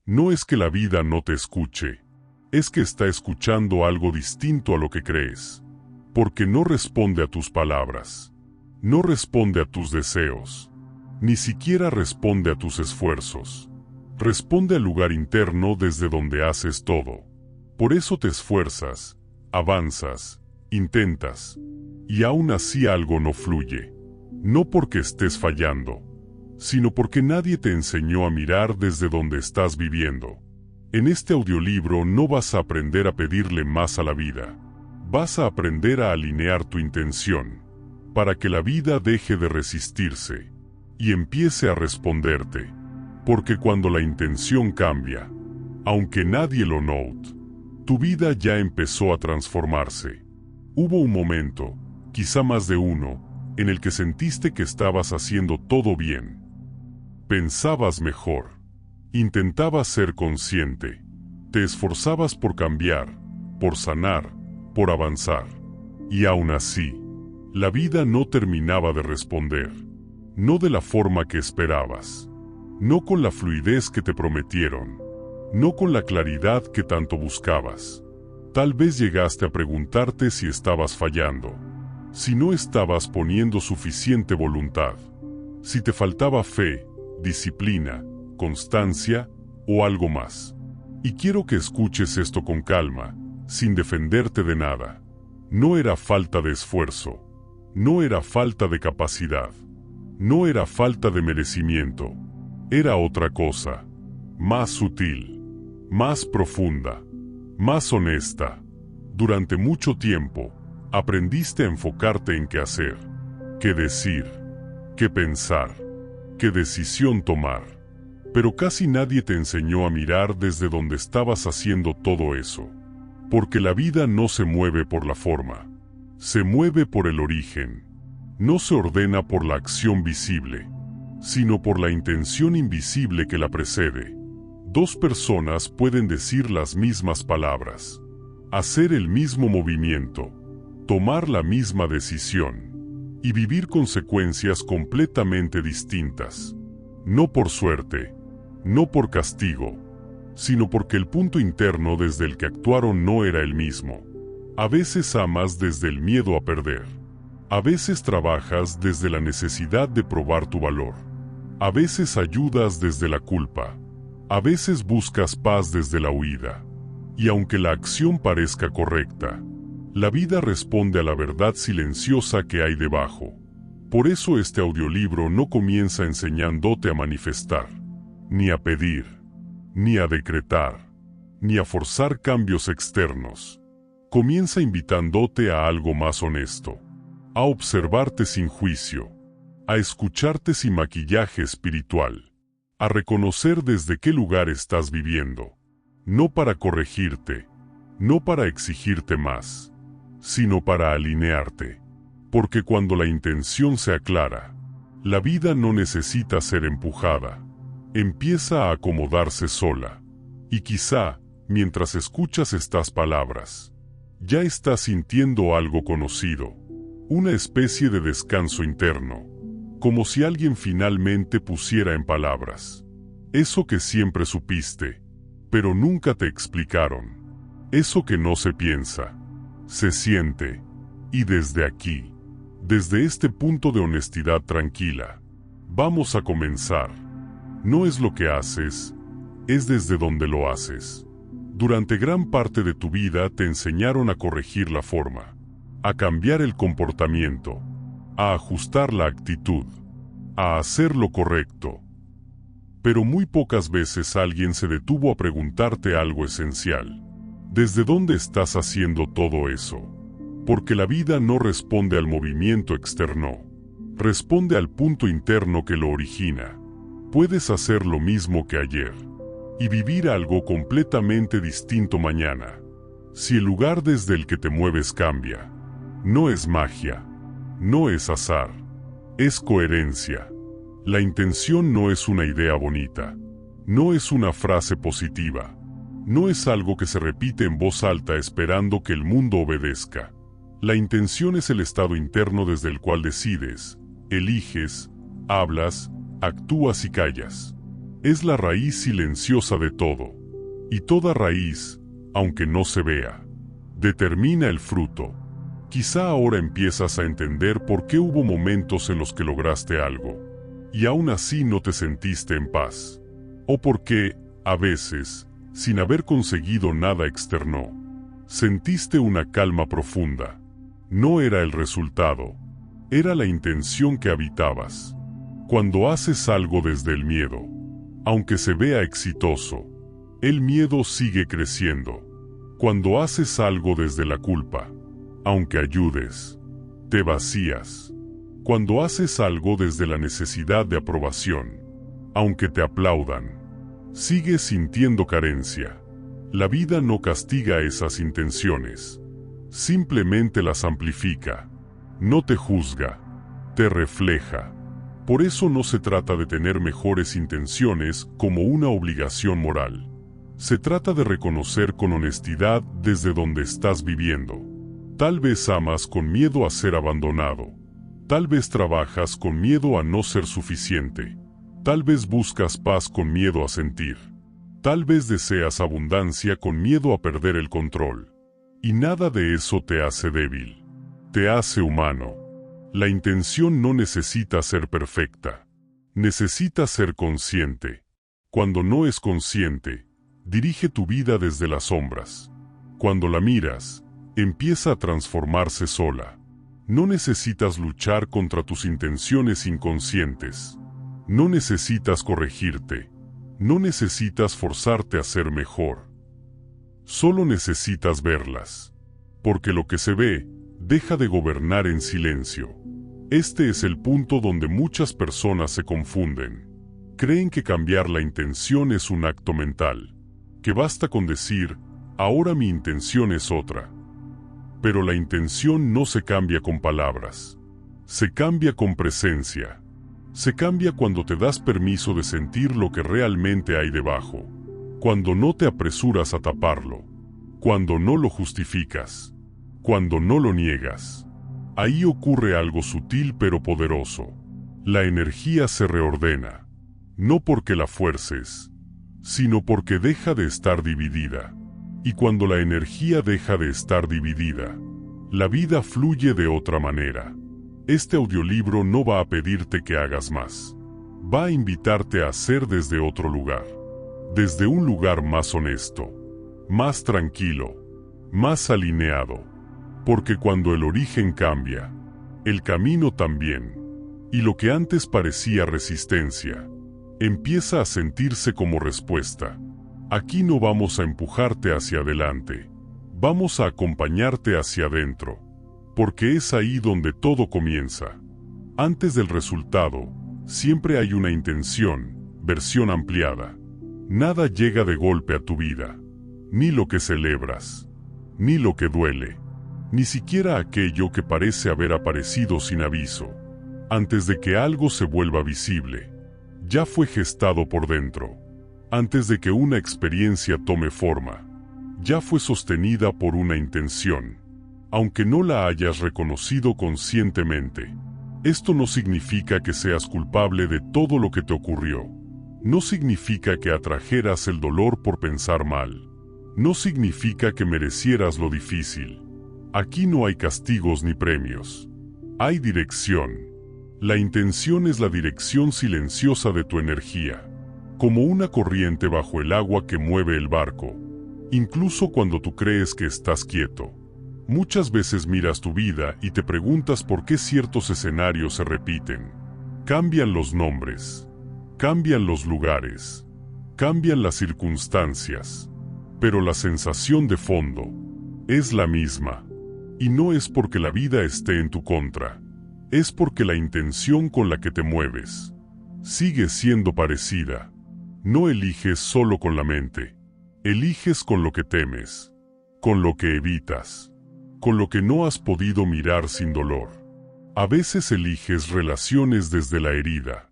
No es que la vida no te escuche, es que está escuchando algo distinto a lo que crees. Porque no responde a tus palabras, no responde a tus deseos, ni siquiera responde a tus esfuerzos. Responde al lugar interno desde donde haces todo. Por eso te esfuerzas, avanzas, intentas, y aún así algo no fluye. No porque estés fallando, sino porque nadie te enseñó a mirar desde donde estás viviendo. En este audiolibro no vas a aprender a pedirle más a la vida. Vas a aprender a alinear tu intención, para que la vida deje de resistirse, y empiece a responderte. Porque cuando la intención cambia, aunque nadie lo note, tu vida ya empezó a transformarse. Hubo un momento, quizá más de uno, en el que sentiste que estabas haciendo todo bien. Pensabas mejor, intentabas ser consciente, te esforzabas por cambiar, por sanar, por avanzar. Y aún así, la vida no terminaba de responder. No de la forma que esperabas. No con la fluidez que te prometieron. No con la claridad que tanto buscabas. Tal vez llegaste a preguntarte si estabas fallando. Si no estabas poniendo suficiente voluntad. Si te faltaba fe, disciplina, constancia o algo más. Y quiero que escuches esto con calma, sin defenderte de nada. No era falta de esfuerzo. No era falta de capacidad. No era falta de merecimiento. Era otra cosa. Más sutil. Más profunda. Más honesta. Durante mucho tiempo, aprendiste a enfocarte en qué hacer, qué decir, qué pensar, qué decisión tomar. Pero casi nadie te enseñó a mirar desde donde estabas haciendo todo eso. Porque la vida no se mueve por la forma. Se mueve por el origen. No se ordena por la acción visible, sino por la intención invisible que la precede. Dos personas pueden decir las mismas palabras, hacer el mismo movimiento, tomar la misma decisión, y vivir consecuencias completamente distintas. No por suerte, no por castigo, sino porque el punto interno desde el que actuaron no era el mismo. A veces amas desde el miedo a perder. A veces trabajas desde la necesidad de probar tu valor. A veces ayudas desde la culpa. A veces buscas paz desde la huida. Y aunque la acción parezca correcta, la vida responde a la verdad silenciosa que hay debajo. Por eso este audiolibro no comienza enseñándote a manifestar, ni a pedir, ni a decretar, ni a forzar cambios externos. Comienza invitándote a algo más honesto. A observarte sin juicio, a escucharte sin maquillaje espiritual, a reconocer desde qué lugar estás viviendo, no para corregirte, no para exigirte más, sino para alinearte. Porque cuando la intención se aclara, la vida no necesita ser empujada, empieza a acomodarse sola. Y quizá, mientras escuchas estas palabras, ya estás sintiendo algo conocido. Una especie de descanso interno, como si alguien finalmente pusiera en palabras eso que siempre supiste, pero nunca te explicaron. Eso que no se piensa, se siente, y desde aquí, desde este punto de honestidad tranquila, vamos a comenzar. No es lo que haces, es desde donde lo haces. Durante gran parte de tu vida te enseñaron a corregir la forma, a cambiar el comportamiento, a ajustar la actitud, a hacer lo correcto. Pero muy pocas veces alguien se detuvo a preguntarte algo esencial. ¿Desde dónde estás haciendo todo eso? Porque la vida no responde al movimiento externo, responde al punto interno que lo origina. Puedes hacer lo mismo que ayer y vivir algo completamente distinto mañana. Si el lugar desde el que te mueves cambia, no es magia, no es azar, es coherencia. La intención no es una idea bonita, no es una frase positiva, no es algo que se repite en voz alta esperando que el mundo obedezca. La intención es el estado interno desde el cual decides, eliges, hablas, actúas y callas. Es la raíz silenciosa de todo. Y toda raíz, aunque no se vea, determina el fruto. Quizá ahora empiezas a entender por qué hubo momentos en los que lograste algo, y aún así no te sentiste en paz. O por qué, a veces, sin haber conseguido nada externo, sentiste una calma profunda. No era el resultado, era la intención que habitabas. Cuando haces algo desde el miedo, aunque se vea exitoso, el miedo sigue creciendo. Cuando haces algo desde la culpa, aunque ayudes, te vacías. Cuando haces algo desde la necesidad de aprobación, aunque te aplaudan, sigues sintiendo carencia. La vida no castiga esas intenciones, simplemente las amplifica. No te juzga, te refleja. Por eso no se trata de tener mejores intenciones como una obligación moral. Se trata de reconocer con honestidad desde donde estás viviendo. Tal vez amas con miedo a ser abandonado. Tal vez trabajas con miedo a no ser suficiente. Tal vez buscas paz con miedo a sentir. Tal vez deseas abundancia con miedo a perder el control. Y nada de eso te hace débil. Te hace humano. La intención no necesita ser perfecta. Necesita ser consciente. Cuando no es consciente, dirige tu vida desde las sombras. Cuando la miras, empieza a transformarse sola. No necesitas luchar contra tus intenciones inconscientes. No necesitas corregirte. No necesitas forzarte a ser mejor. Solo necesitas verlas. Porque lo que se ve, deja de gobernar en silencio. Este es el punto donde muchas personas se confunden. Creen que cambiar la intención es un acto mental, que basta con decir, ahora mi intención es otra. Pero la intención no se cambia con palabras. Se cambia con presencia. Se cambia cuando te das permiso de sentir lo que realmente hay debajo. Cuando no te apresuras a taparlo. Cuando no lo justificas. Cuando no lo niegas. Ahí ocurre algo sutil pero poderoso. La energía se reordena. No porque la fuerces, sino porque deja de estar dividida. Y cuando la energía deja de estar dividida, la vida fluye de otra manera. Este audiolibro no va a pedirte que hagas más. Va a invitarte a hacer desde otro lugar. Desde un lugar más honesto, más tranquilo, más alineado. Porque cuando el origen cambia, el camino también. Y lo que antes parecía resistencia, empieza a sentirse como respuesta. Aquí no vamos a empujarte hacia adelante. Vamos a acompañarte hacia adentro. Porque es ahí donde todo comienza. Antes del resultado, siempre hay una intención, versión ampliada. Nada llega de golpe a tu vida. Ni lo que celebras. Ni lo que duele. Ni siquiera aquello que parece haber aparecido sin aviso. Antes de que algo se vuelva visible, ya fue gestado por dentro. Antes de que una experiencia tome forma, ya fue sostenida por una intención. Aunque no la hayas reconocido conscientemente. Esto no significa que seas culpable de todo lo que te ocurrió. No significa que atrajeras el dolor por pensar mal. No significa que merecieras lo difícil. Aquí no hay castigos ni premios. Hay dirección. La intención es la dirección silenciosa de tu energía. Como una corriente bajo el agua que mueve el barco. Incluso cuando tú crees que estás quieto. Muchas veces miras tu vida y te preguntas por qué ciertos escenarios se repiten. Cambian los nombres. Cambian los lugares. Cambian las circunstancias. Pero la sensación de fondo es la misma. Y no es porque la vida esté en tu contra. Es porque la intención con la que te mueves sigue siendo parecida. No eliges solo con la mente. Eliges con lo que temes. Con lo que evitas. Con lo que no has podido mirar sin dolor. A veces eliges relaciones desde la herida,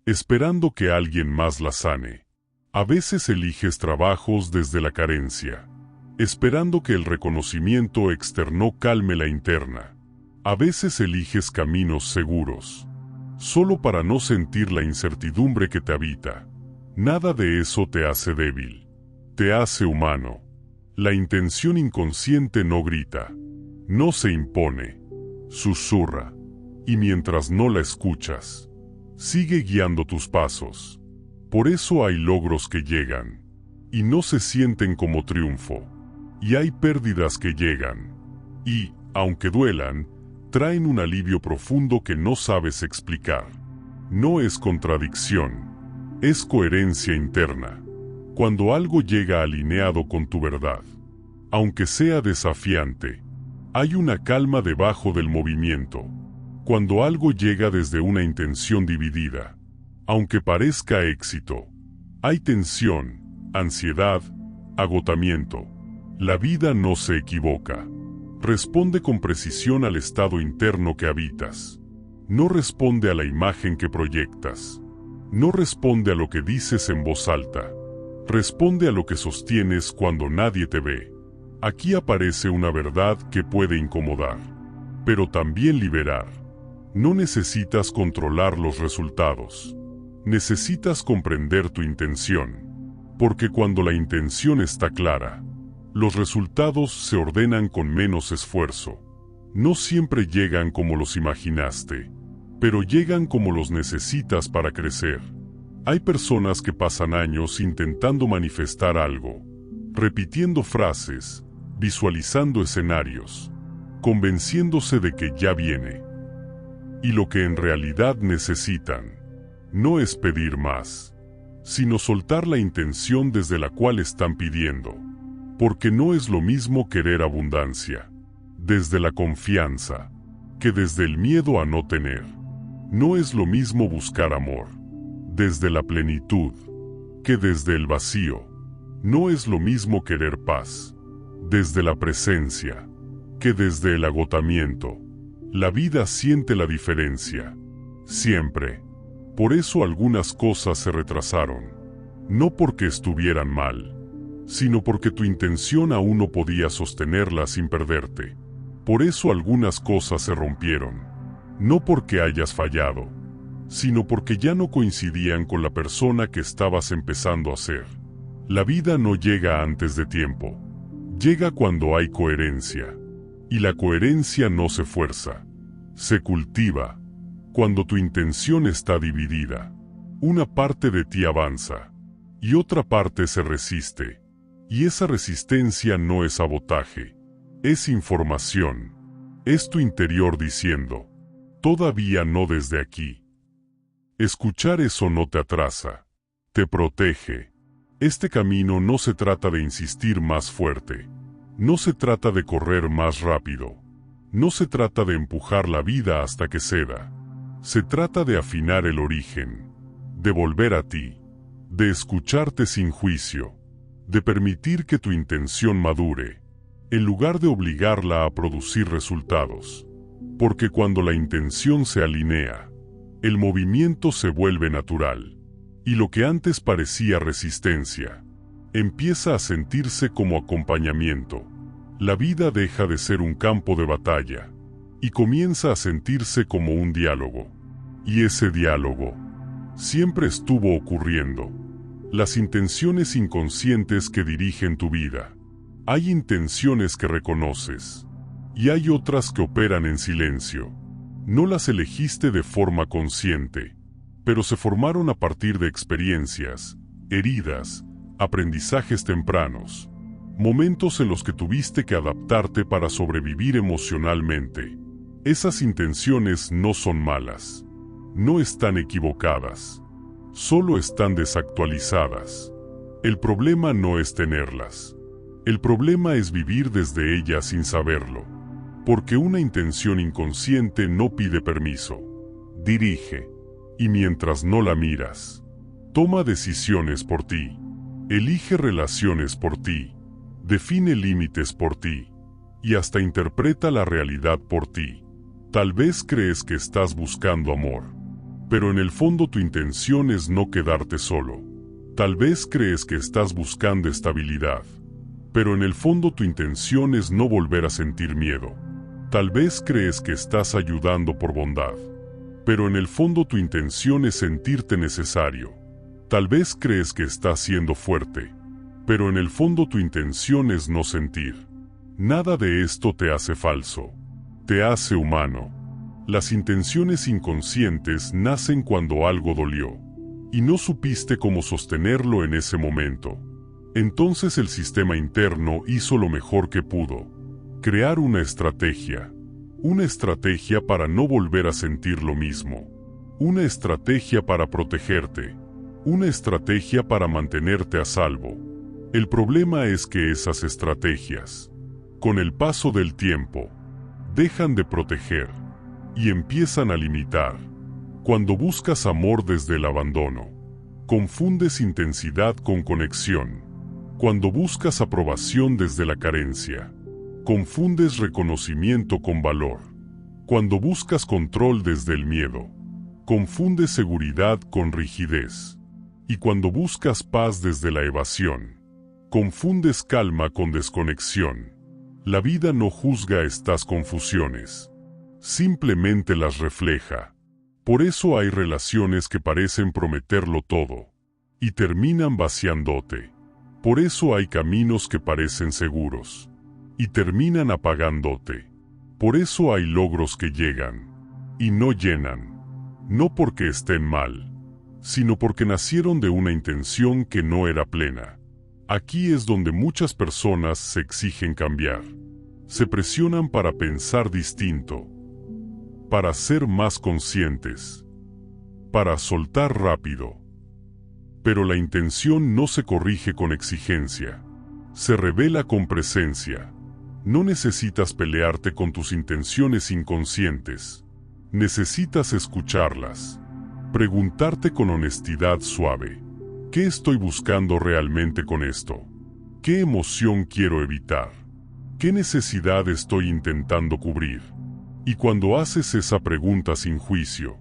esperando que alguien más la sane. A veces eliges trabajos desde la carencia, esperando que el reconocimiento externo calme la interna. A veces eliges caminos seguros, solo para no sentir la incertidumbre que te habita. Nada de eso te hace débil. Te hace humano. La intención inconsciente no grita. No se impone. Susurra. Y mientras no la escuchas, sigue guiando tus pasos. Por eso hay logros que llegan y no se sienten como triunfo. Y hay pérdidas que llegan y, aunque duelan, traen un alivio profundo que no sabes explicar. No es contradicción, es coherencia interna. Cuando algo llega alineado con tu verdad, aunque sea desafiante, hay una calma debajo del movimiento. Cuando algo llega desde una intención dividida, aunque parezca éxito, hay tensión, ansiedad, agotamiento. La vida no se equivoca. Responde con precisión al estado interno que habitas. No responde a la imagen que proyectas. No responde a lo que dices en voz alta. Responde a lo que sostienes cuando nadie te ve. Aquí aparece una verdad que puede incomodar, pero también liberar. No necesitas controlar los resultados. Necesitas comprender tu intención. Porque cuando la intención está clara, los resultados se ordenan con menos esfuerzo. No siempre llegan como los imaginaste, pero llegan como los necesitas para crecer. Hay personas que pasan años intentando manifestar algo, repitiendo frases, visualizando escenarios, convenciéndose de que ya viene. Y lo que en realidad necesitan no es pedir más, sino soltar la intención desde la cual están pidiendo. Porque no es lo mismo querer abundancia desde la confianza que desde el miedo a no tener. No es lo mismo buscar amor desde la plenitud que desde el vacío. No es lo mismo querer paz desde la presencia que desde el agotamiento. La vida siente la diferencia, siempre. Por eso algunas cosas se retrasaron, no porque estuvieran mal, sino porque tu intención aún no podía sostenerla sin perderte. Por eso algunas cosas se rompieron, no porque hayas fallado, sino porque ya no coincidían con la persona que estabas empezando a ser. La vida no llega antes de tiempo, llega cuando hay coherencia, y la coherencia no se fuerza, se cultiva. Cuando tu intención está dividida, una parte de ti avanza, y otra parte se resiste. Y esa resistencia no es sabotaje, es información. Es tu interior diciendo, todavía no desde aquí. Escuchar eso no te atrasa, te protege. Este camino no se trata de insistir más fuerte, no se trata de correr más rápido, no se trata de empujar la vida hasta que ceda. Se trata de afinar el origen, de volver a ti, de escucharte sin juicio, de permitir que tu intención madure, en lugar de obligarla a producir resultados. Porque cuando la intención se alinea, el movimiento se vuelve natural, y lo que antes parecía resistencia, empieza a sentirse como acompañamiento. La vida deja de ser un campo de batalla, y comienza a sentirse como un diálogo. Y ese diálogo siempre estuvo ocurriendo. Las intenciones inconscientes que dirigen tu vida. Hay intenciones que reconoces, y hay otras que operan en silencio. No las elegiste de forma consciente, pero se formaron a partir de experiencias, heridas, aprendizajes tempranos, momentos en los que tuviste que adaptarte para sobrevivir emocionalmente. Esas intenciones no son malas, no están equivocadas, solo están desactualizadas. El problema no es tenerlas. El problema es vivir desde ellas sin saberlo. Porque una intención inconsciente no pide permiso. Dirige. Y mientras no la miras, toma decisiones por ti. Elige relaciones por ti. Define límites por ti. Y hasta interpreta la realidad por ti. Tal vez crees que estás buscando amor, pero en el fondo tu intención es no quedarte solo. Tal vez crees que estás buscando estabilidad, pero en el fondo tu intención es no volver a sentir miedo. Tal vez crees que estás ayudando por bondad, pero en el fondo tu intención es sentirte necesario. Tal vez crees que estás siendo fuerte, pero en el fondo tu intención es no sentir. Nada de esto te hace falso, te hace humano. Las intenciones inconscientes nacen cuando algo dolió, y no supiste cómo sostenerlo en ese momento. Entonces el sistema interno hizo lo mejor que pudo: crear una estrategia para no volver a sentir lo mismo, una estrategia para protegerte, una estrategia para mantenerte a salvo. El problema es que esas estrategias, con el paso del tiempo, dejan de proteger y empiezan a limitar. Cuando buscas amor desde el abandono, confundes intensidad con conexión. Cuando buscas aprobación desde la carencia, confundes reconocimiento con valor. Cuando buscas control desde el miedo, confundes seguridad con rigidez. Y cuando buscas paz desde la evasión, confundes calma con desconexión. La vida no juzga estas confusiones, simplemente las refleja. Por eso hay relaciones que parecen prometerlo todo y terminan vaciándote. Por eso hay caminos que parecen seguros y terminan apagándote. Por eso hay logros que llegan y no llenan, no porque estén mal, sino porque nacieron de una intención que no era plena. Aquí es donde muchas personas se exigen cambiar. Se presionan para pensar distinto, para ser más conscientes, para soltar rápido. Pero la intención no se corrige con exigencia, se revela con presencia. No necesitas pelearte con tus intenciones inconscientes, necesitas escucharlas, preguntarte con honestidad suave: ¿qué estoy buscando realmente con esto? ¿Qué emoción quiero evitar? ¿Qué necesidad estoy intentando cubrir? Y cuando haces esa pregunta sin juicio,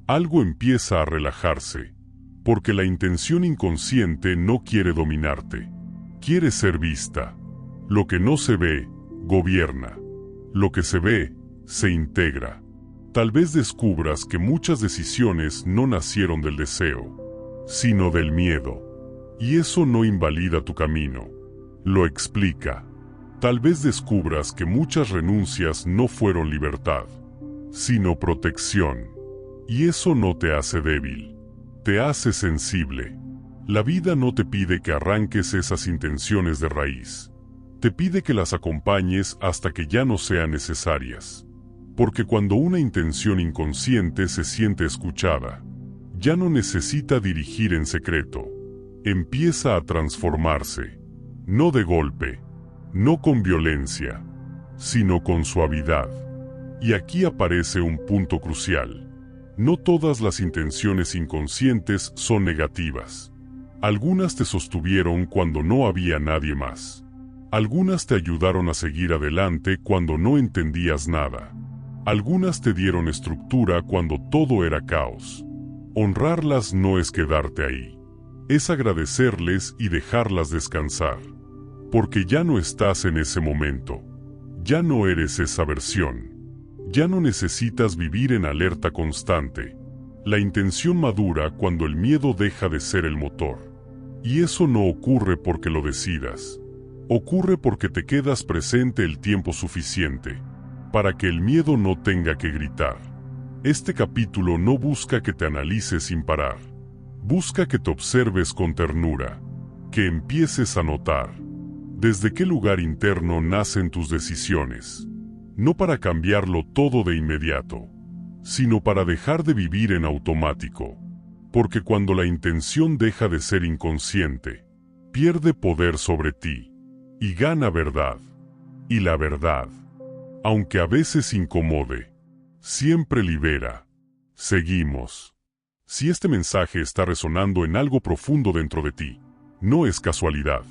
algo empieza a relajarse, porque la intención inconsciente no quiere dominarte, quiere ser vista. Lo que no se ve, gobierna. Lo que se ve, se integra. Tal vez descubras que muchas decisiones no nacieron del deseo, sino del miedo. Y eso no invalida tu camino, lo explica. Tal vez descubras que muchas renuncias no fueron libertad, sino protección. Y eso no te hace débil, te hace sensible. La vida no te pide que arranques esas intenciones de raíz. Te pide que las acompañes hasta que ya no sean necesarias. Porque cuando una intención inconsciente se siente escuchada, ya no necesita dirigir en secreto. Empieza a transformarse, no de golpe, no con violencia, sino con suavidad. Y aquí aparece un punto crucial. No todas las intenciones inconscientes son negativas. Algunas te sostuvieron cuando no había nadie más. Algunas te ayudaron a seguir adelante cuando no entendías nada. Algunas te dieron estructura cuando todo era caos. Honrarlas no es quedarte ahí. Es agradecerles y dejarlas descansar. Porque ya no estás en ese momento. Ya no eres esa versión. Ya no necesitas vivir en alerta constante. La intención madura cuando el miedo deja de ser el motor. Y eso no ocurre porque lo decidas. Ocurre porque te quedas presente el tiempo suficiente para que el miedo no tenga que gritar. Este capítulo no busca que te analices sin parar. Busca que te observes con ternura, que empieces a notar desde qué lugar interno nacen tus decisiones. No para cambiarlo todo de inmediato, sino para dejar de vivir en automático. Porque cuando la intención deja de ser inconsciente, pierde poder sobre ti y gana verdad. Y la verdad, aunque a veces incomode, siempre libera. Seguimos. Si este mensaje está resonando en algo profundo dentro de ti, no es casualidad.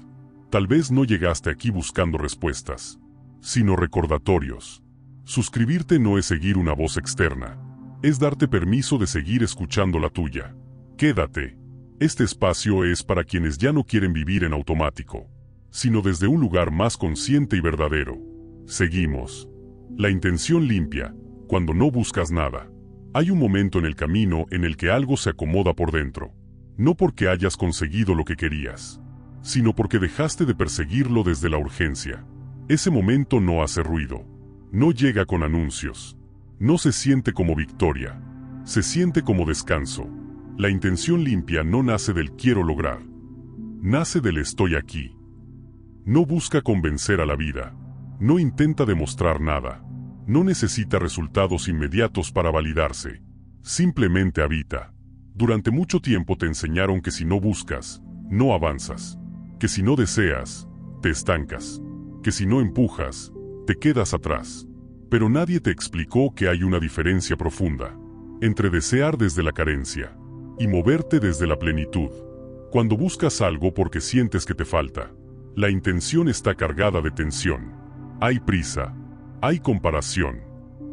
Tal vez no llegaste aquí buscando respuestas, sino recordatorios. Suscribirte no es seguir una voz externa, es darte permiso de seguir escuchando la tuya. Quédate. Este espacio es para quienes ya no quieren vivir en automático, sino desde un lugar más consciente y verdadero. Seguimos. La intención limpia, cuando no buscas nada. Hay un momento en el camino en el que algo se acomoda por dentro. no porque hayas conseguido lo que querías, sino porque dejaste de perseguirlo desde la urgencia. Ese momento no hace ruido, no llega con anuncios, no se siente como victoria, se siente como descanso. La intención limpia no nace del quiero lograr, nace del estoy aquí. No busca convencer a la vida, no intenta demostrar nada, no necesita resultados inmediatos para validarse, simplemente habita. Durante mucho tiempo te enseñaron que si no buscas, no avanzas, que si no deseas, te estancas, que si no empujas, te quedas atrás. Pero nadie te explicó que hay una diferencia profunda entre desear desde la carencia y moverte desde la plenitud. Cuando buscas algo porque sientes que te falta, la intención está cargada de tensión. Hay prisa, hay comparación,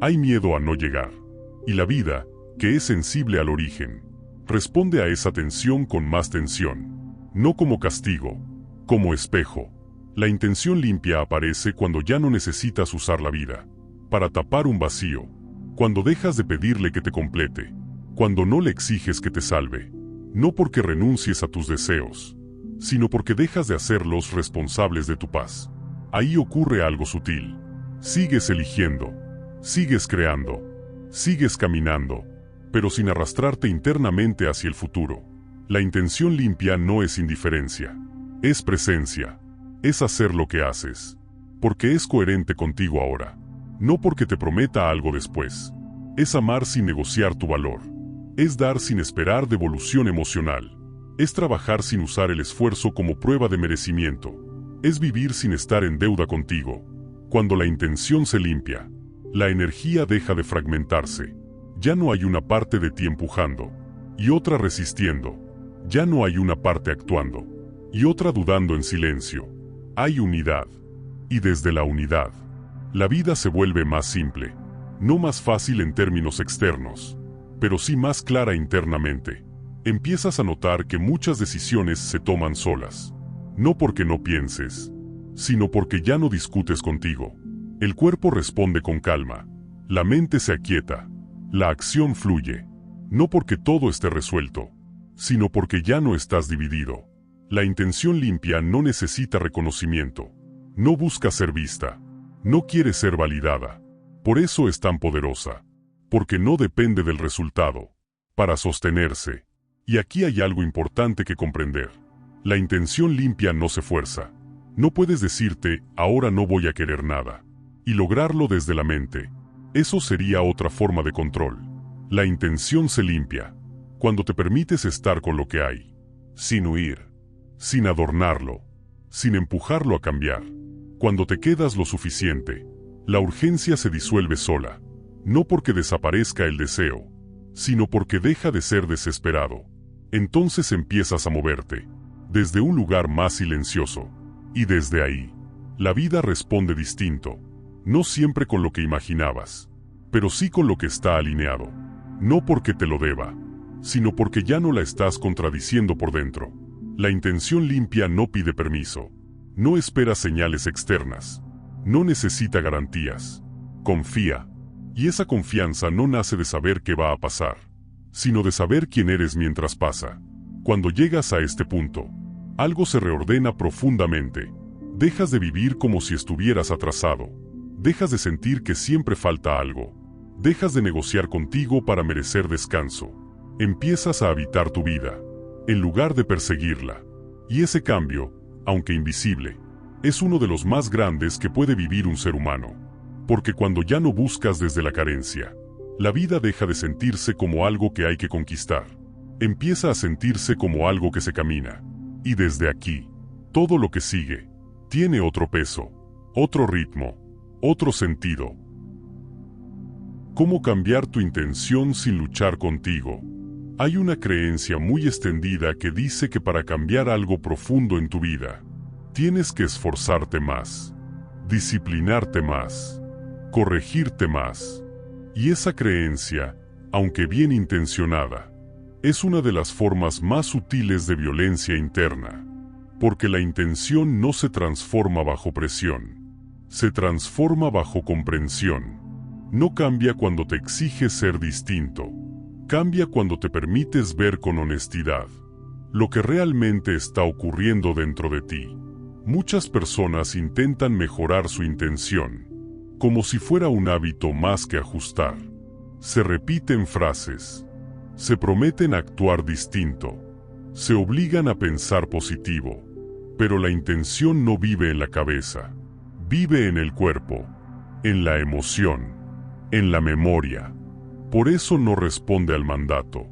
hay miedo a no llegar. Y la vida, que es sensible al origen, responde a esa tensión con más tensión. No como castigo, como espejo. La intención limpia aparece cuando ya no necesitas usar la vida para tapar un vacío, cuando dejas de pedirle que te complete, cuando no le exiges que te salve, no porque renuncies a tus deseos, sino porque dejas de hacerlos responsables de tu paz. Ahí ocurre algo sutil. Sigues eligiendo, sigues creando, sigues caminando, pero sin arrastrarte internamente hacia el futuro. La intención limpia no es indiferencia, es presencia, es hacer lo que haces, porque es coherente contigo ahora. No porque te prometa algo después. Es amar sin negociar tu valor. Es dar sin esperar devolución emocional. Es trabajar sin usar el esfuerzo como prueba de merecimiento. Es vivir sin estar en deuda contigo. Cuando la intención se limpia, la energía deja de fragmentarse. Ya no hay una parte de ti empujando y otra resistiendo. Ya no hay una parte actuando y otra dudando en silencio. Hay unidad. Y desde la unidad, la vida se vuelve más simple, no más fácil en términos externos, pero sí más clara internamente. Empiezas a notar que muchas decisiones se toman solas, no porque no pienses, sino porque ya no discutes contigo. El cuerpo responde con calma, la mente se aquieta, la acción fluye, no porque todo esté resuelto, sino porque ya no estás dividido. La intención limpia no necesita reconocimiento, no busca ser vista, no quiere ser validada. Por eso es tan poderosa, porque no depende del resultado para sostenerse. Y aquí hay algo importante que comprender. La intención limpia no se fuerza. No puedes decirte, ahora no voy a querer nada, y lograrlo desde la mente. Eso sería otra forma de control. La intención se limpia cuando te permites estar con lo que hay, sin huir, sin adornarlo, sin empujarlo a cambiar. Cuando te quedas lo suficiente, la urgencia se disuelve sola, no porque desaparezca el deseo, sino porque deja de ser desesperado. Entonces empiezas a moverte, desde un lugar más silencioso, y desde ahí, la vida responde distinto, no siempre con lo que imaginabas, pero sí con lo que está alineado, no porque te lo deba, sino porque ya no la estás contradiciendo por dentro. La intención limpia no pide permiso, no espera señales externas, no necesita garantías, confía, y esa confianza no nace de saber qué va a pasar, sino de saber quién eres mientras pasa. Cuando llegas a este punto, algo se reordena profundamente. Dejas de vivir como si estuvieras atrasado, dejas de sentir que siempre falta algo, dejas de negociar contigo para merecer descanso, empiezas a habitar tu vida, en lugar de perseguirla. Y ese cambio, aunque invisible, es uno de los más grandes que puede vivir un ser humano. Porque cuando ya no buscas desde la carencia, la vida deja de sentirse como algo que hay que conquistar. Empieza a sentirse como algo que se camina. Y desde aquí, todo lo que sigue, tiene otro peso, otro ritmo, otro sentido. ¿Cómo cambiar tu intención sin luchar contigo? Hay una creencia muy extendida que dice que para cambiar algo profundo en tu vida, tienes que esforzarte más, disciplinarte más, corregirte más. Y esa creencia, aunque bien intencionada, es una de las formas más sutiles de violencia interna, porque la intención no se transforma bajo presión, se transforma bajo comprensión. No cambia cuando te exiges ser distinto, cambia cuando te permites ver con honestidad. lo que realmente está ocurriendo dentro de ti. Muchas personas intentan mejorar su intención, como si fuera un hábito más que ajustar. Se repiten frases, se prometen actuar distinto, se obligan a pensar positivo, pero la intención no vive en la cabeza, vive en el cuerpo, en la emoción, en la memoria. Por eso no responde al mandato,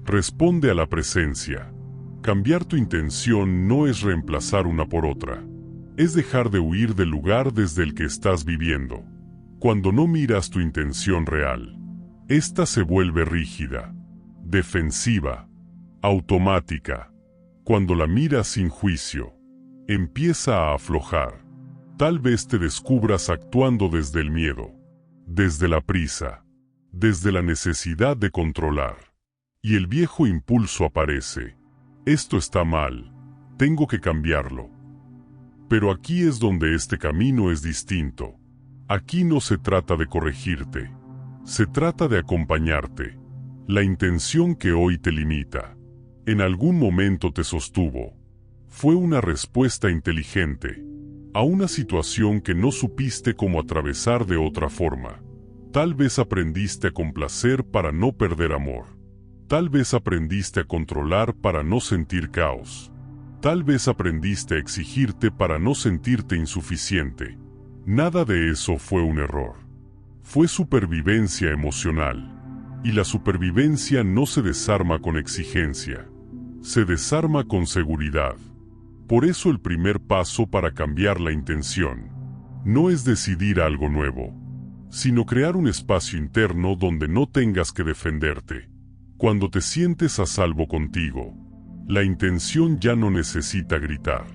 responde a la presencia. Cambiar tu intención no es reemplazar una por otra, es dejar de huir del lugar desde el que estás viviendo. Cuando no miras tu intención real, esta se vuelve rígida, defensiva, automática. Cuando la miras sin juicio, empieza a aflojar. Tal vez te descubras actuando desde el miedo, desde la prisa, desde la necesidad de controlar. Y el viejo impulso aparece. Esto está mal, tengo que cambiarlo. Pero aquí es donde este camino es distinto. Aquí no se trata de corregirte, se trata de acompañarte. La intención que hoy te limita, en algún momento te sostuvo. Fue una respuesta inteligente a una situación que no supiste cómo atravesar de otra forma. Tal vez aprendiste a complacer para no perder amor. Tal vez aprendiste a controlar para no sentir caos. Tal vez aprendiste a exigirte para no sentirte insuficiente. Nada de eso fue un error. Fue supervivencia emocional. Y la supervivencia no se desarma con exigencia. Se desarma con seguridad. Por eso el primer paso para cambiar la intención no es decidir algo nuevo, sino crear un espacio interno donde no tengas que defenderte. Cuando te sientes a salvo contigo, la intención ya no necesita gritar.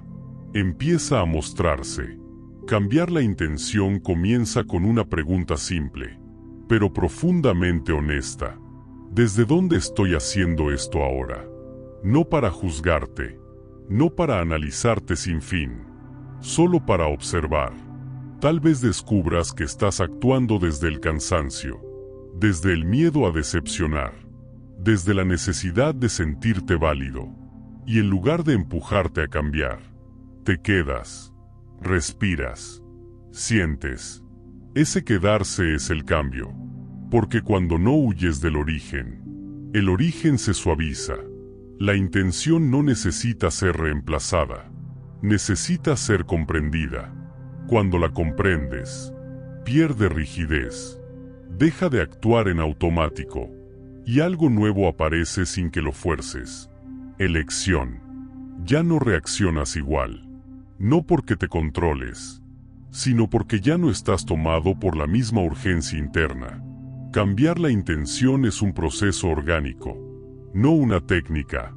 Empieza a mostrarse. Cambiar la intención comienza con una pregunta simple, pero profundamente honesta. ¿Desde dónde estoy haciendo esto ahora? No para juzgarte, no para analizarte sin fin, solo para observar. Tal vez descubras que estás actuando desde el cansancio, desde el miedo a decepcionar, desde la necesidad de sentirte válido, y en lugar de empujarte a cambiar, te quedas, respiras, sientes. Ese quedarse es el cambio, porque cuando no huyes del origen, el origen se suaviza. La intención no necesita ser reemplazada, necesita ser comprendida. Cuando la comprendes, pierde rigidez, deja de actuar en automático, y algo nuevo aparece sin que lo fuerces. Elección. Ya no reaccionas igual, no porque te controles, sino porque ya no estás tomado por la misma urgencia interna. Cambiar la intención es un proceso orgánico, no una técnica.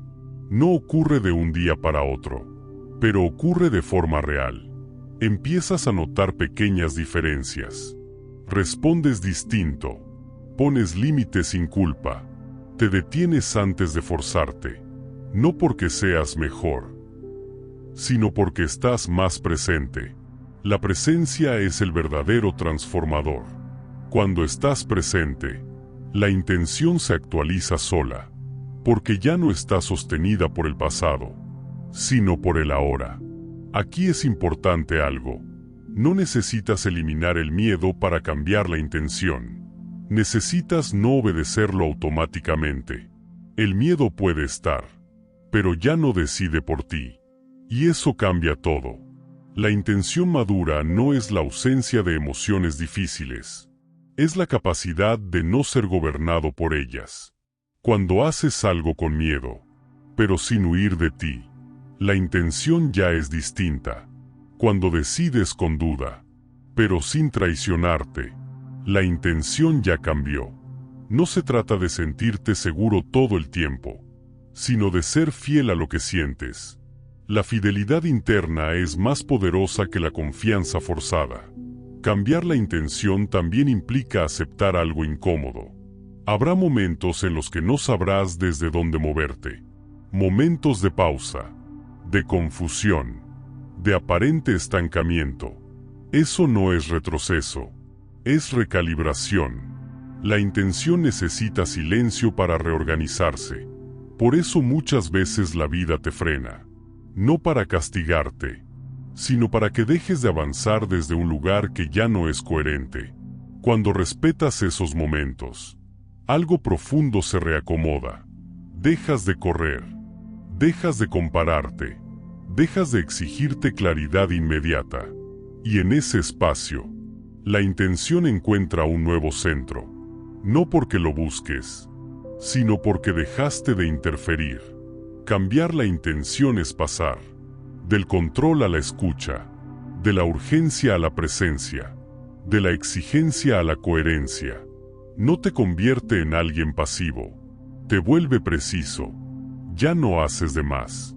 No ocurre de un día para otro, pero ocurre de forma real. Empiezas a notar pequeñas diferencias. Respondes distinto. Pones límites sin culpa. Te detienes antes de forzarte. No porque seas mejor, sino porque estás más presente. La presencia es el verdadero transformador. Cuando estás presente, la intención se actualiza sola, porque ya no está sostenida por el pasado, sino por el ahora. Aquí es importante algo. No necesitas eliminar el miedo para cambiar la intención. Necesitas no obedecerlo automáticamente. El miedo puede estar, pero ya no decide por ti. Y eso cambia todo. La intención madura no es la ausencia de emociones difíciles. Es la capacidad de no ser gobernado por ellas. Cuando haces algo con miedo, pero sin huir de ti, la intención ya es distinta. Cuando decides con duda, pero sin traicionarte, la intención ya cambió. No se trata de sentirte seguro todo el tiempo, sino de ser fiel a lo que sientes. La fidelidad interna es más poderosa que la confianza forzada. Cambiar la intención también implica aceptar algo incómodo. Habrá momentos en los que no sabrás desde dónde moverte. Momentos de pausa, de confusión, de aparente estancamiento. Eso no es retroceso, es recalibración. La intención necesita silencio para reorganizarse. Por eso muchas veces la vida te frena, no para castigarte, sino para que dejes de avanzar desde un lugar que ya no es coherente. Cuando respetas esos momentos, algo profundo se reacomoda. Dejas de correr, dejas de compararte, dejas de exigirte claridad inmediata. Y en ese espacio, la intención encuentra un nuevo centro. No porque lo busques, sino porque dejaste de interferir. Cambiar la intención es pasar del control a la escucha, de la urgencia a la presencia, de la exigencia a la coherencia. No te convierte en alguien pasivo, te vuelve preciso. Ya no haces de más,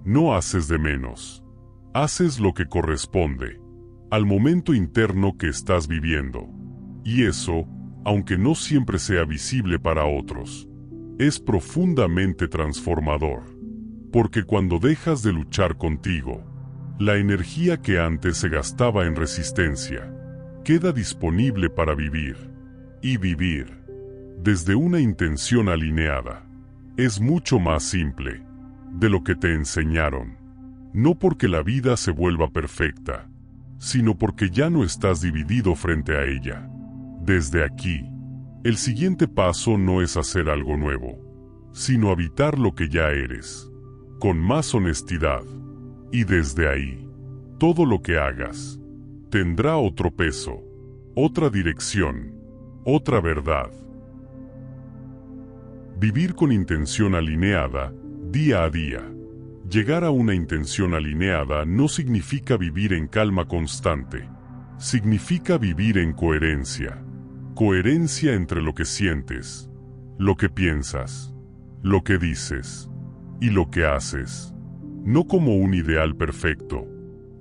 no haces de menos. Haces lo que corresponde al momento interno que estás viviendo. Y eso, aunque no siempre sea visible para otros, es profundamente transformador. Porque cuando dejas de luchar contigo, la energía que antes se gastaba en resistencia, queda disponible para vivir. Y vivir desde una intención alineada es mucho más simple de lo que te enseñaron. No porque la vida se vuelva perfecta, sino porque ya no estás dividido frente a ella. Desde aquí, el siguiente paso no es hacer algo nuevo, sino habitar lo que ya eres, con más honestidad. Y desde ahí, todo lo que hagas tendrá otro peso, otra dirección, otra verdad. Vivir con intención alineada, día a día. Llegar a una intención alineada no significa vivir en calma constante. Significa vivir en coherencia. Coherencia entre lo que sientes, lo que piensas, lo que dices y lo que haces. No como un ideal perfecto,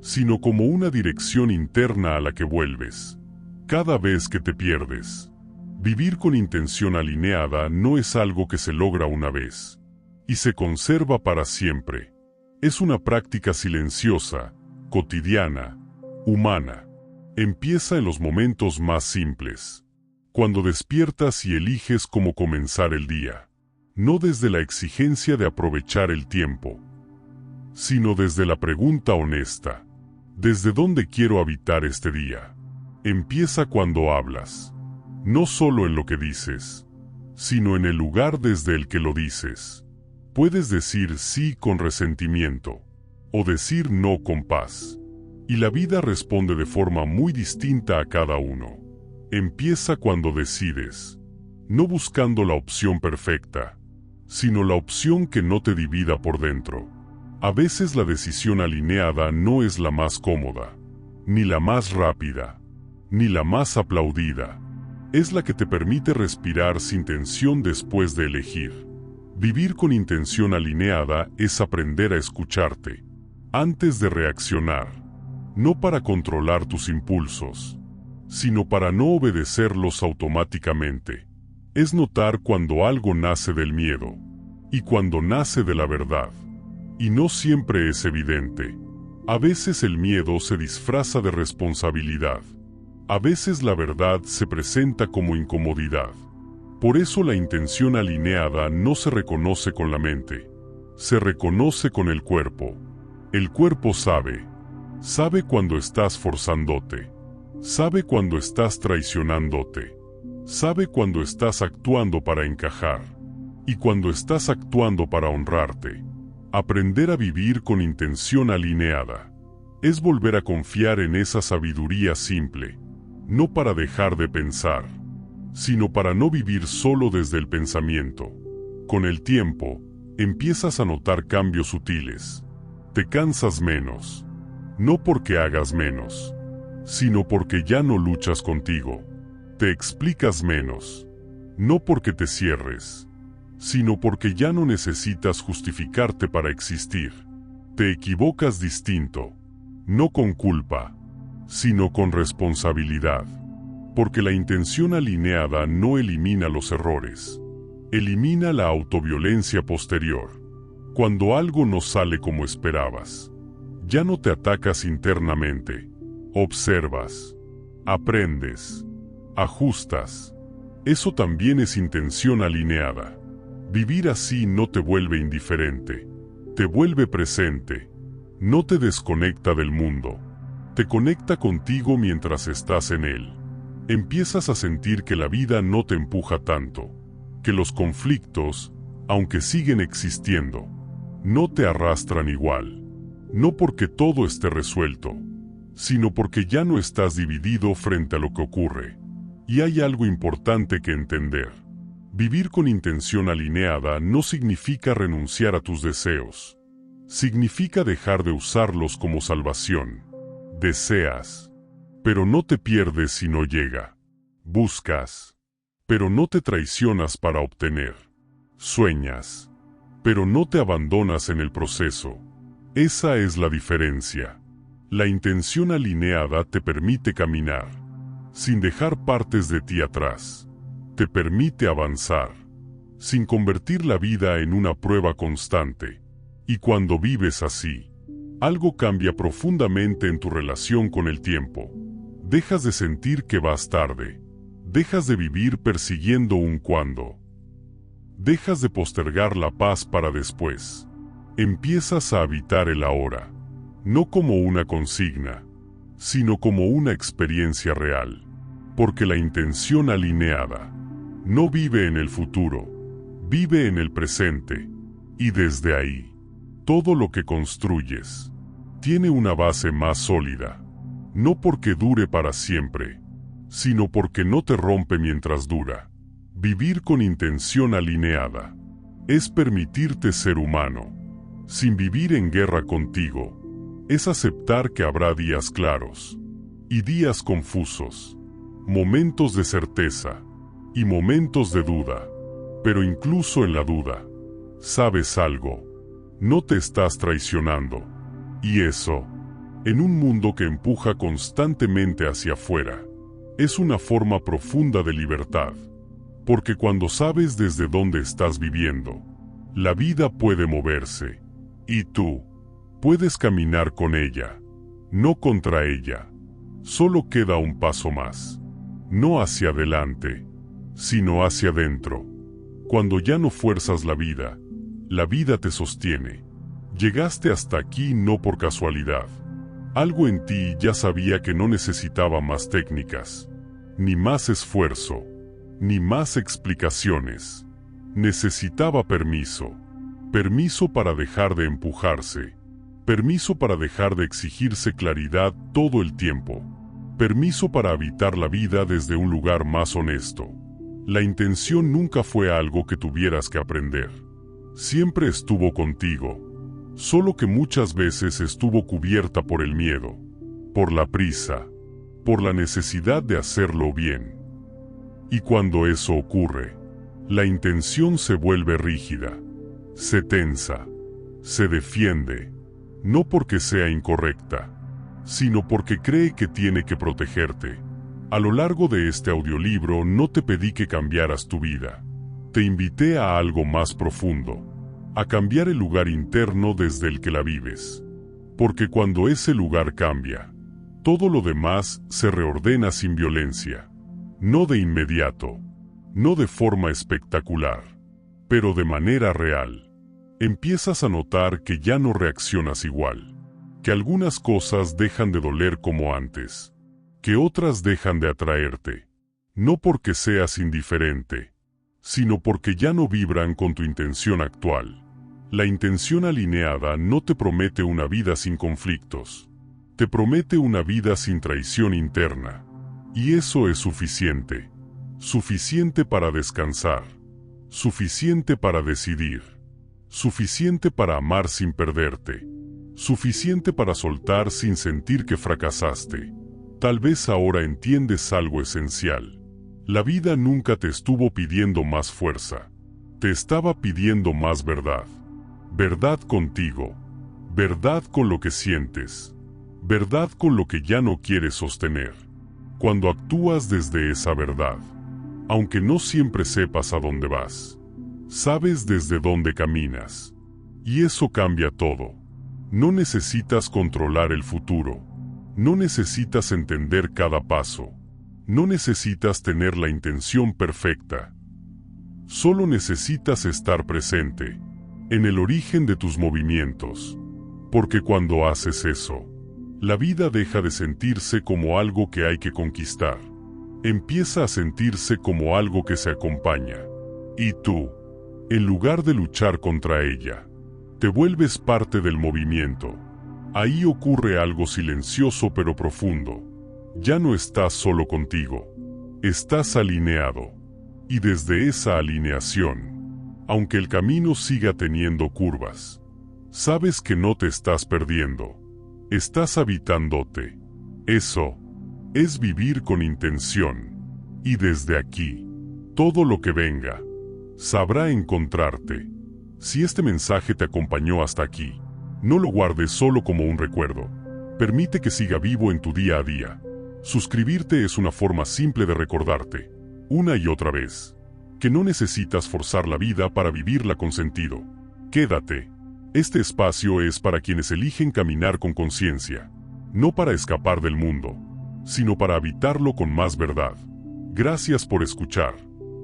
sino como una dirección interna a la que vuelves cada vez que te pierdes. Vivir con intención alineada no es algo que se logra una vez y se conserva para siempre. Es una práctica silenciosa, cotidiana, humana. Empieza en los momentos más simples, cuando despiertas y eliges cómo comenzar el día. No desde la exigencia de aprovechar el tiempo, sino desde la pregunta honesta: ¿desde dónde quiero habitar este día? Empieza cuando hablas, no solo en lo que dices, sino en el lugar desde el que lo dices. Puedes decir sí con resentimiento, o decir no con paz, y la vida responde de forma muy distinta a cada uno. Empieza cuando decides, no buscando la opción perfecta, sino la opción que no te divida por dentro. A veces la decisión alineada no es la más cómoda, ni la más rápida, ni la más aplaudida. Es la que te permite respirar sin tensión después de elegir. Vivir con intención alineada es aprender a escucharte antes de reaccionar, no para controlar tus impulsos, sino para no obedecerlos automáticamente. Es notar cuando algo nace del miedo y cuando nace de la verdad. Y no siempre es evidente. A veces el miedo se disfraza de responsabilidad. A veces la verdad se presenta como incomodidad. Por eso la intención alineada no se reconoce con la mente, se reconoce con el cuerpo. El cuerpo sabe cuando estás forzándote, sabe cuando estás traicionándote, sabe cuando estás actuando para encajar y cuando estás actuando para honrarte. Aprender a vivir con intención alineada es volver a confiar en esa sabiduría simple, no para dejar de pensar, sino para no vivir solo desde el pensamiento. Con el tiempo, empiezas a notar cambios sutiles. Te cansas menos, no porque hagas menos, sino porque ya no luchas contigo. Te explicas menos, no porque te cierres, sino porque ya no necesitas justificarte para existir. Te equivocas distinto, no con culpa, sino con responsabilidad. Porque la intención alineada no elimina los errores, elimina la autoviolencia posterior. Cuando algo no sale como esperabas, ya no te atacas internamente, observas, aprendes, ajustas. Eso también es intención alineada. Vivir así no te vuelve indiferente, te vuelve presente, no te desconecta del mundo, te conecta contigo mientras estás en él. Empiezas a sentir que la vida no te empuja tanto, que los conflictos, aunque siguen existiendo, no te arrastran igual, no porque todo esté resuelto, sino porque ya no estás dividido frente a lo que ocurre. Y hay algo importante que entender. Vivir con intención alineada no significa renunciar a tus deseos. Significa dejar de usarlos como salvación. Deseas, pero no te pierdes si no llega. Buscas, pero no te traicionas para obtener. Sueñas, pero no te abandonas en el proceso. Esa es la diferencia. La intención alineada te permite caminar, sin dejar partes de ti atrás. Te permite avanzar, sin convertir la vida en una prueba constante. Y cuando vives así, algo cambia profundamente en tu relación con el tiempo. Dejas de sentir que vas tarde. Dejas de vivir persiguiendo un cuándo. Dejas de postergar la paz para después. Empiezas a habitar el ahora, no como una consigna, sino como una experiencia real. Porque la intención alineada no vive en el futuro, vive en el presente, y desde ahí, todo lo que construyes tiene una base más sólida, no porque dure para siempre, sino porque no te rompe mientras dura. Vivir con intención alineada es permitirte ser humano, sin vivir en guerra contigo. Es aceptar que habrá días claros y días confusos, momentos de certeza y momentos de duda. Pero incluso en la duda, ¿sabes algo? No te estás traicionando. Y eso, en un mundo que empuja constantemente hacia afuera, es una forma profunda de libertad. Porque cuando sabes desde dónde estás viviendo, la vida puede moverse, y tú puedes caminar con ella, no contra ella. Solo queda un paso más, no hacia adelante, sino hacia adentro. Cuando ya no fuerzas la vida te sostiene. Llegaste hasta aquí no por casualidad. Algo en ti ya sabía que no necesitaba más técnicas, ni más esfuerzo, ni más explicaciones. Necesitaba permiso. Permiso para dejar de empujarse. Permiso para dejar de exigirse claridad todo el tiempo. Permiso para habitar la vida desde un lugar más honesto. La intención nunca fue algo que tuvieras que aprender. Siempre estuvo contigo, solo que muchas veces estuvo cubierta por el miedo, por la prisa, por la necesidad de hacerlo bien. Y cuando eso ocurre, la intención se vuelve rígida, se tensa, se defiende, no porque sea incorrecta, sino porque cree que tiene que protegerte. A lo largo de este audiolibro no te pedí que cambiaras tu vida. Te invité a algo más profundo, a cambiar el lugar interno desde el que la vives. Porque cuando ese lugar cambia, todo lo demás se reordena sin violencia. No de inmediato, no de forma espectacular, pero de manera real. Empiezas a notar que ya no reaccionas igual, que algunas cosas dejan de doler como antes, que otras dejan de atraerte, no porque seas indiferente, sino porque ya no vibran con tu intención actual. La intención alineada no te promete una vida sin conflictos, te promete una vida sin traición interna, y eso es suficiente, suficiente para descansar, suficiente para decidir, suficiente para amar sin perderte, suficiente para soltar sin sentir que fracasaste. Tal vez ahora entiendes algo esencial. La vida nunca te estuvo pidiendo más fuerza. Te estaba pidiendo más verdad. Verdad contigo. Verdad con lo que sientes. Verdad con lo que ya no quieres sostener. Cuando actúas desde esa verdad, aunque no siempre sepas a dónde vas, sabes desde dónde caminas. Y eso cambia todo. No necesitas controlar el futuro. No necesitas entender cada paso. No necesitas tener la intención perfecta. Solo necesitas estar presente, en el origen de tus movimientos. Porque cuando haces eso, la vida deja de sentirse como algo que hay que conquistar. Empieza a sentirse como algo que se acompaña. Y tú, en lugar de luchar contra ella, te vuelves parte del movimiento. Ahí ocurre algo silencioso pero profundo. Ya no estás solo contigo. Estás alineado. Y desde esa alineación, aunque el camino siga teniendo curvas, sabes que no te estás perdiendo. Estás habitándote. Eso es vivir con intención. Y desde aquí, todo lo que venga, sabrá encontrarte. Si este mensaje te acompañó hasta aquí, no lo guardes solo como un recuerdo. Permite que siga vivo en tu día a día. Suscribirte es una forma simple de recordarte, una y otra vez, que no necesitas forzar la vida para vivirla con sentido. Quédate. Este espacio es para quienes eligen caminar con conciencia, no para escapar del mundo, sino para habitarlo con más verdad. Gracias por escuchar.